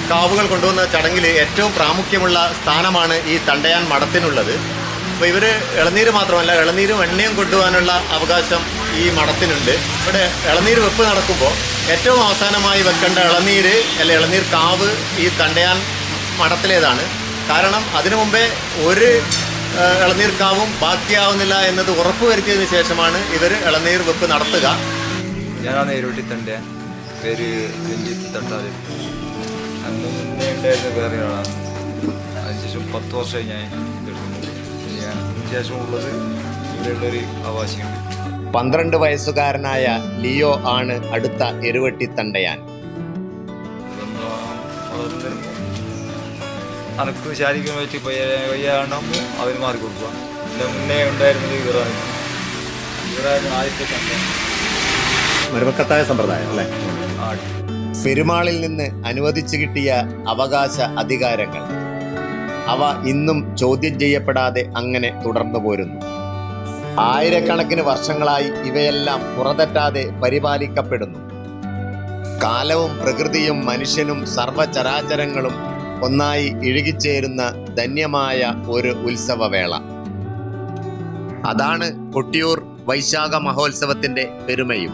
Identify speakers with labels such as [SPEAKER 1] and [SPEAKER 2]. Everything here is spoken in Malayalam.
[SPEAKER 1] കാവുകൾ കൊണ്ടുവന്ന ചടങ്ങിൽ ഏറ്റവും പ്രാമുഖ്യമുള്ള സ്ഥാനമാണ് ഈ തണ്ടയാൻ മഠത്തിനുള്ളത്. അപ്പോൾ ഇവർ ഇളനീര് മാത്രമല്ല, ഇളനീരും എണ്ണയും കൊണ്ടുപോകാനുള്ള അവകാശം ഈ മഠത്തിനുണ്ട്. ഇവിടെ ഇളനീര് വെപ്പ് നടക്കുമ്പോൾ ഏറ്റവും അവസാനമായി വെക്കേണ്ട ഇളനീര് അല്ലെ ഇളനീർ കാവ് ഈ തണ്ടയാൻ മഠത്തിലേതാണ്. കാരണം അതിനു മുമ്പേ ഒരു ഇളനീർ കാവും ബാക്കിയാവുന്നില്ല എന്നത് ഉറപ്പുവരുത്തിയതിനു ശേഷമാണ് ഇവർ ഇളനീർ വെപ്പ് നടത്തുക.
[SPEAKER 2] ഞാനാണ് ഇരുട്ടി തണ്ടയാൻ, പേര് രഞ്ജിത്ത് തട്ടാതെ. അന്ന് മുന്നേ ഉണ്ടായിരുന്ന വേറെ ആളാണ്. അതിനുശേഷം 10 വർഷമായി ഞാൻ ഇതെടുക്കുന്നത്. ഞാൻ ശേഷമുള്ളത് ഇവിടെയുള്ളൊരു അവകാശിയുണ്ട്.
[SPEAKER 1] 12 വയസ്സുകാരനായ ലിയോ ആണ് അടുത്ത എരുവട്ടി തണ്ടയാൻ.
[SPEAKER 2] അനക്ക് ശാരീരികമായിട്ട് വയ്യാണ്ടാകുമ്പോൾ അവന് മാറി കൊടുക്കുക. ഇതിന് മുന്നേ ഉണ്ടായിരുന്നത് ഇവരാണ്. ഇവരായിരുന്നു ആദ്യത്തെ തണ്ടയാൻ.
[SPEAKER 1] മരുമക്കത്തായ സമ്പ്രദായം അല്ലേ? പെരുമാളിൽ നിന്ന് അനുവദിച്ചു കിട്ടിയ അവകാശ അധികാരങ്ങൾ അവ ഇന്നും ചോദ്യം ചെയ്യപ്പെടാതെ അങ്ങനെ തുടർന്നു പോരുന്നു. ആയിരക്കണക്കിന് വർഷങ്ങളായി ഇവയെല്ലാം പുറതെറ്റാതെ പരിപാലിക്കപ്പെടുന്നു. കാലവും പ്രകൃതിയും മനുഷ്യനും സർവചരാചരങ്ങളും ഒന്നായി ഇഴുകിച്ചേരുന്ന ധന്യമായ ഒരു ഉത്സവവേള. അതാണ് കൊട്ടിയൂർ വൈശാഖ മഹോത്സവത്തിന്റെ പെരുമയും.